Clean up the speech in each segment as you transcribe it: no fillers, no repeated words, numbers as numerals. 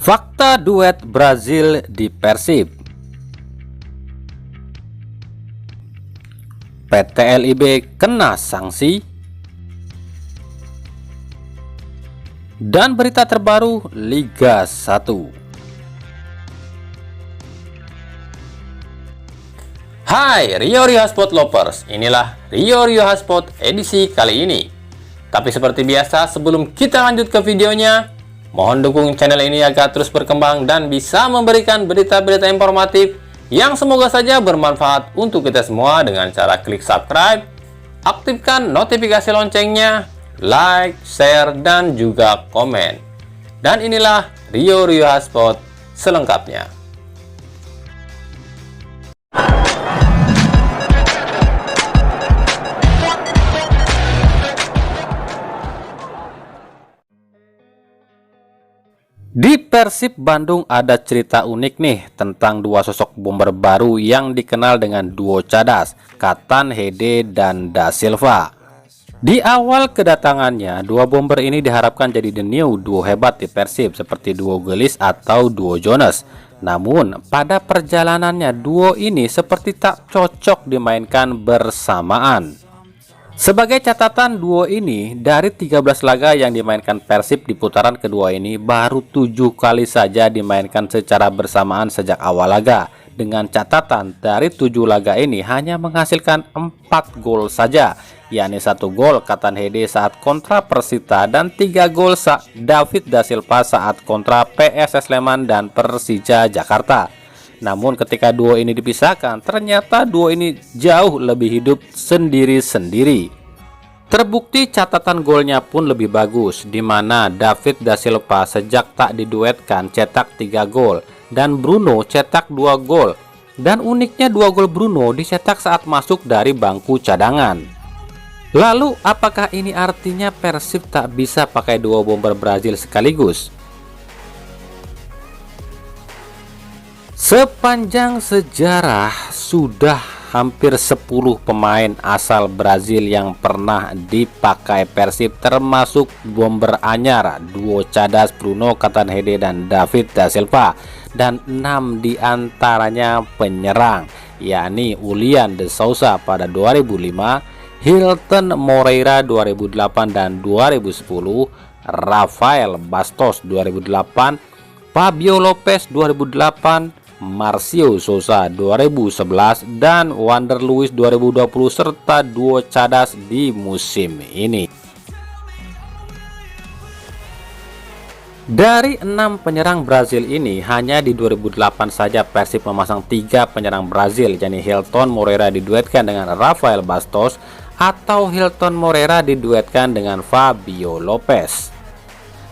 Fakta duet Brazil di Persib. PT LIB kena sanksi. Dan berita terbaru Liga 1. Hai Rio Hotspot Lovers, inilah Rio Hotspot edisi kali ini. Tapi seperti biasa, sebelum kita lanjut ke videonya, mohon dukung channel ini agar terus berkembang dan bisa memberikan berita-berita informatif yang semoga saja bermanfaat untuk kita semua dengan cara klik subscribe, aktifkan notifikasi loncengnya, like, share, dan juga komen. Dan inilah Rio Hotspot selengkapnya. Di Persib Bandung ada cerita unik nih tentang dua sosok bomber baru yang dikenal dengan duo cadas, Catanhede dan Da Silva. Di awal kedatangannya, dua bomber ini diharapkan jadi the new duo hebat di Persib seperti duo Gelis atau duo Jonas. Namun pada perjalanannya duo ini seperti tak cocok dimainkan bersamaan. Sebagai catatan, duo ini dari 13 laga yang dimainkan Persib di putaran kedua ini baru 7 kali saja dimainkan secara bersamaan sejak awal laga. Dengan catatan dari 7 laga ini hanya menghasilkan 4 gol saja, yakni 1 gol Catanhede saat kontra Persita dan 3 gol David Da Silva saat kontra PSS Sleman dan Persija Jakarta. Namun ketika duo ini dipisahkan, ternyata duo ini jauh lebih hidup sendiri-sendiri. Terbukti catatan golnya pun lebih bagus, di mana David Da Silva sejak tak diduetkan cetak 3 gol dan Bruno cetak 2 gol. Dan uniknya 2 gol Bruno dicetak saat masuk dari bangku cadangan. Lalu apakah ini artinya Persib tak bisa pakai duo bomber Brazil sekaligus? Sepanjang sejarah sudah hampir 10 pemain asal Brazil yang pernah dipakai Persib, termasuk bomber anyar duo cadas Bruno Catanhede dan David Da Silva, dan 6 diantaranya penyerang, yakni Ulian de Souza pada 2005, Hilton Moreira 2008 dan 2010, Rafael Bastos 2008, Fabio Lopez 2008, Marcio Souza 2011 dan Wander Luiz 2020 serta duo cadas di musim ini. Dari 6 penyerang Brazil ini, hanya di 2008 saja Persib memasang 3 penyerang Brazil, yakni Hilton Moreira diduetkan dengan Rafael Bastos atau Hilton Moreira diduetkan dengan Fabio Lopez.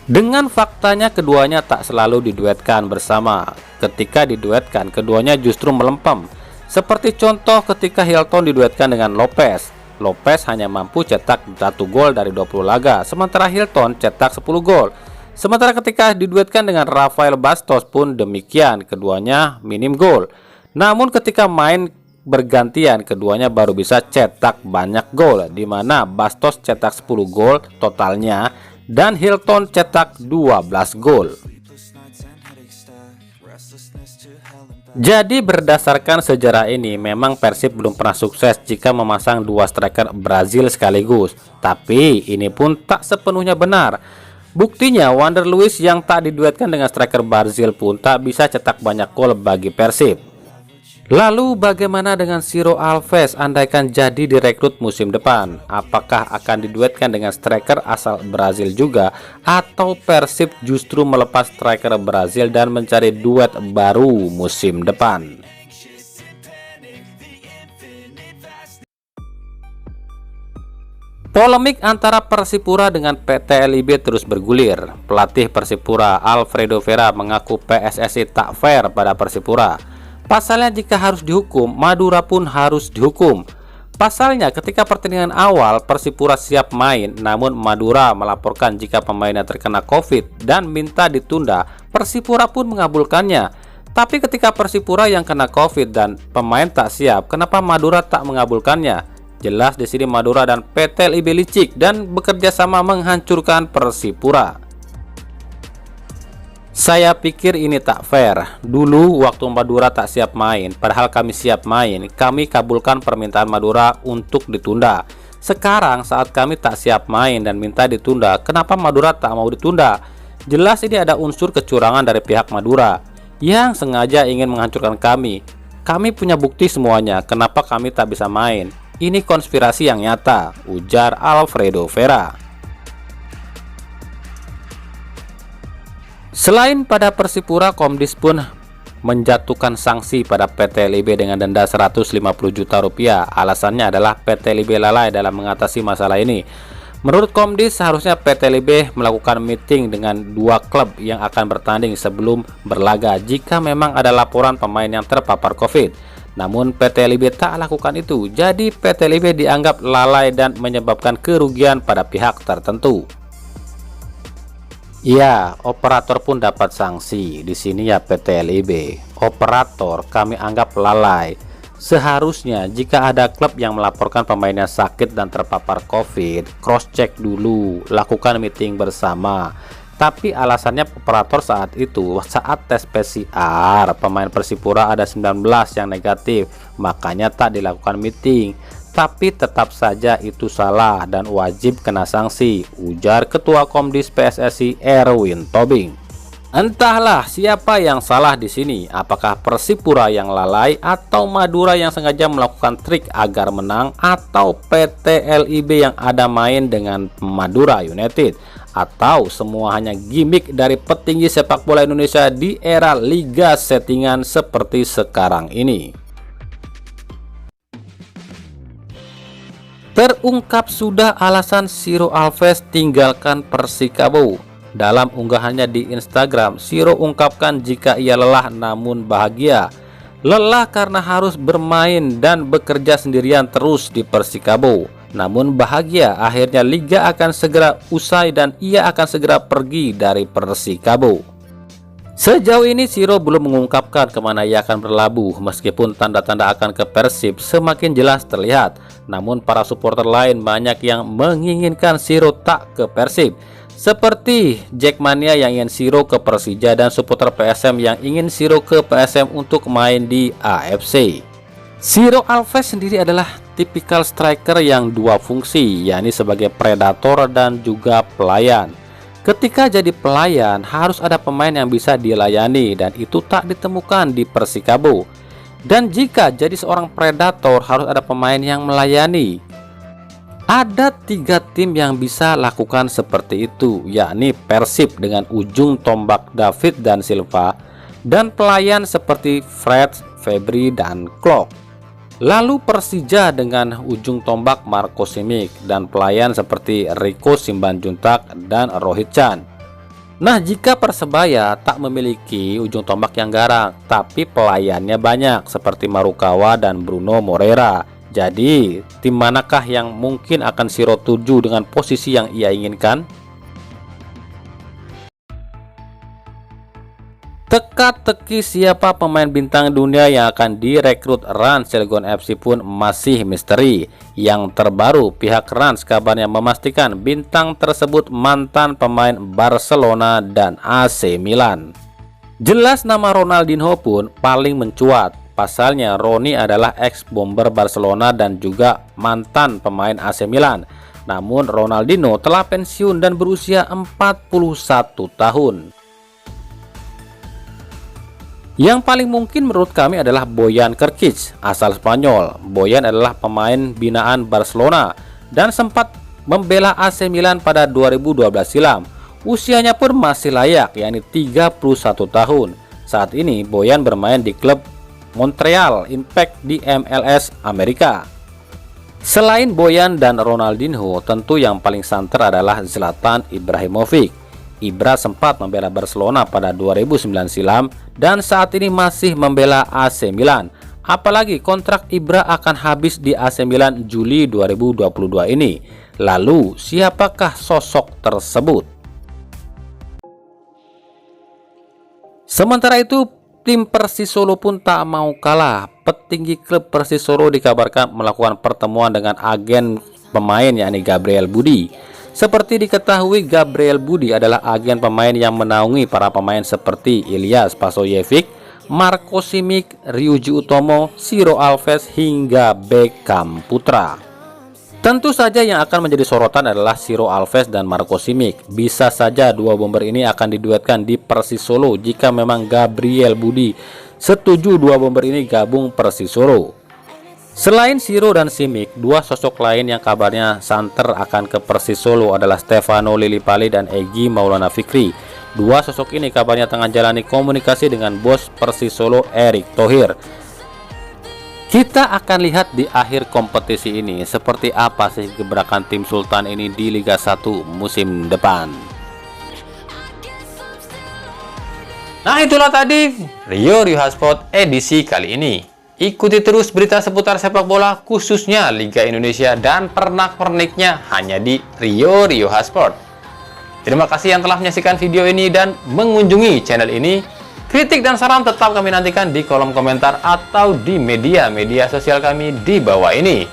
Dengan faktanya keduanya tak selalu diduetkan bersama. Ketika diduetkan, keduanya justru melempem. Seperti contoh ketika Hilton diduetkan dengan Lopez. Lopez hanya mampu cetak 1 gol dari 20 laga, sementara Hilton cetak 10 gol. Sementara ketika diduetkan dengan Rafael Bastos pun demikian, keduanya minim gol. Namun ketika main bergantian, keduanya baru bisa cetak banyak gol, di mana Bastos cetak 10 gol totalnya dan Hilton cetak 12 gol. Jadi berdasarkan sejarah ini, memang Persib belum pernah sukses jika memasang 2 striker Brazil sekaligus. Tapi ini pun tak sepenuhnya benar. Buktinya Wander Luiz yang tak diduetkan dengan striker Brazil pun tak bisa cetak banyak gol bagi Persib. Lalu bagaimana dengan Ciro Alves andaikan jadi direkrut musim depan? Apakah akan diduetkan dengan striker asal Brazil juga, atau Persib justru melepas striker Brazil dan mencari duet baru musim depan? Polemik antara Persipura dengan PT LIB terus bergulir. Pelatih Persipura Alfredo Vera mengaku PSSI tak fair pada Persipura. Pasalnya jika harus dihukum, Madura pun harus dihukum. Pasalnya ketika pertandingan awal Persipura siap main, namun Madura melaporkan jika pemainnya terkena COVID dan minta ditunda. Persipura pun mengabulkannya. Tapi ketika Persipura yang kena COVID dan pemain tak siap, kenapa Madura tak mengabulkannya? Jelas di sini Madura dan PT LIB licik dan bekerja sama menghancurkan Persipura. Saya pikir ini tak fair. Dulu waktu Madura tak siap main, padahal kami siap main, kami kabulkan permintaan Madura untuk ditunda. Sekarang saat kami tak siap main dan minta ditunda, kenapa Madura tak mau ditunda? Jelas ini ada unsur kecurangan dari pihak Madura yang sengaja ingin menghancurkan kami. Kami punya bukti semuanya, kenapa kami tak bisa main? Ini konspirasi yang nyata, ujar Alfredo Vera. Selain pada Persipura, Komdis pun menjatuhkan sanksi pada PT LIB dengan denda 150 juta rupiah. Alasannya adalah PT LIB lalai dalam mengatasi masalah ini. Menurut Komdis, seharusnya PT LIB melakukan meeting dengan dua klub yang akan bertanding sebelum berlaga jika memang ada laporan pemain yang terpapar COVID. Namun PT LIB tak lakukan itu, jadi PT LIB dianggap lalai dan menyebabkan kerugian pada pihak tertentu. Ya, operator pun dapat sanksi. Di sini ya PT LIB. Operator kami anggap lalai. Seharusnya jika ada klub yang melaporkan pemainnya sakit dan terpapar COVID, cross check dulu, lakukan meeting bersama. Tapi alasannya operator saat itu, saat tes PCR, pemain Persipura ada 19 yang negatif, makanya tak dilakukan meeting. Tapi tetap saja itu salah dan wajib kena sanksi, ujar Ketua Komdis PSSI Erwin Tobing. Entahlah siapa yang salah di sini, apakah Persipura yang lalai atau Madura yang sengaja melakukan trik agar menang, atau PT LIB yang ada main dengan Madura United, atau semua hanya gimmick dari petinggi sepak bola Indonesia di era liga settingan seperti sekarang ini. Terungkap sudah alasan Ciro Alves tinggalkan Persikabo. Dalam unggahannya di Instagram, Ciro ungkapkan jika ia lelah namun bahagia. Lelah karena harus bermain dan bekerja sendirian terus di Persikabo. Namun bahagia akhirnya liga akan segera usai dan ia akan segera pergi dari Persikabo. Sejauh ini Ciro belum mengungkapkan kemana ia akan berlabuh, meskipun tanda-tanda akan ke Persib semakin jelas terlihat. Namun para supporter lain banyak yang menginginkan Ciro tak ke Persib, seperti Jackmania yang ingin Ciro ke Persija dan supporter PSM yang ingin Ciro ke PSM untuk main di AFC. Ciro Alves sendiri adalah tipikal striker yang dua fungsi, yakni sebagai predator dan juga pelayan. Ketika jadi pelayan, harus ada pemain yang bisa dilayani dan itu tak ditemukan di Persikabo. Dan jika jadi seorang predator, harus ada pemain yang melayani. Ada 3 tim yang bisa lakukan seperti itu, yakni Persib dengan ujung tombak David dan Silva, dan pelayan seperti Fred, Febri, dan Klok. Lalu Persija dengan ujung tombak Marco Simic dan pelayan seperti Rico Simbanjuntak dan Rohit Chan. Nah, jika Persebaya tak memiliki ujung tombak yang garang, tapi pelayannya banyak seperti Marukawa dan Bruno Moreira. Jadi, tim manakah yang mungkin akan Ciro tuju dengan posisi yang ia inginkan? Teka-teki siapa pemain bintang dunia yang akan direkrut Rans Cilegon FC pun masih misteri. Yang terbaru, pihak Rans kabarnya memastikan bintang tersebut mantan pemain Barcelona dan AC Milan. Jelas nama Ronaldinho pun paling mencuat. Pasalnya Roni adalah ex-bomber Barcelona dan juga mantan pemain AC Milan. Namun Ronaldinho telah pensiun dan berusia 41 tahun. Yang paling mungkin menurut kami adalah Boyan Krkic, asal Spanyol. Boyan adalah pemain binaan Barcelona dan sempat membela AC Milan pada 2012 silam. Usianya pun masih layak, yakni 31 tahun. Saat ini Boyan bermain di klub Montreal Impact di MLS Amerika. Selain Boyan dan Ronaldinho, tentu yang paling santer adalah Zlatan Ibrahimovic. Ibra sempat membela Barcelona pada 2009 silam dan saat ini masih membela AC Milan. Apalagi kontrak Ibra akan habis di AC Milan Juli 2022 ini. Lalu siapakah sosok tersebut? Sementara itu, tim Persis Solo pun tak mau kalah. Petinggi klub Persis Solo dikabarkan melakukan pertemuan dengan agen pemain yakni Gabriel Budi. Seperti diketahui, Gabriel Budi adalah agen pemain yang menaungi para pemain seperti Ilyas Pasoyevic, Marco Simic, Ryuji Utomo, Ciro Alves, hingga Beckham Putra. Tentu saja yang akan menjadi sorotan adalah Ciro Alves dan Marco Simic. Bisa saja dua bomber ini akan diduetkan di Persis Solo jika memang Gabriel Budi setuju dua bomber ini gabung Persis Solo. Selain Ciro dan Simic, dua sosok lain yang kabarnya santer akan ke Persis Solo adalah Stefano Lillipali dan Egy Maulana Fikri. Dua sosok ini kabarnya tengah jalani komunikasi dengan bos Persis Solo, Erick Thohir. Kita akan lihat di akhir kompetisi ini seperti apa sih gebrakan tim Sultan ini di Liga 1 musim depan. Nah, itulah tadi Rio Hotspot edisi kali ini. Ikuti terus berita seputar sepak bola khususnya Liga Indonesia dan pernak-perniknya hanya di Rio Hotspot. Terima kasih yang telah menyaksikan video ini dan mengunjungi channel ini. Kritik dan saran tetap kami nantikan di kolom komentar atau di media sosial kami di bawah ini.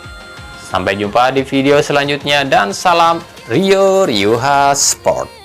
Sampai jumpa di video selanjutnya dan salam Rio Hotspot.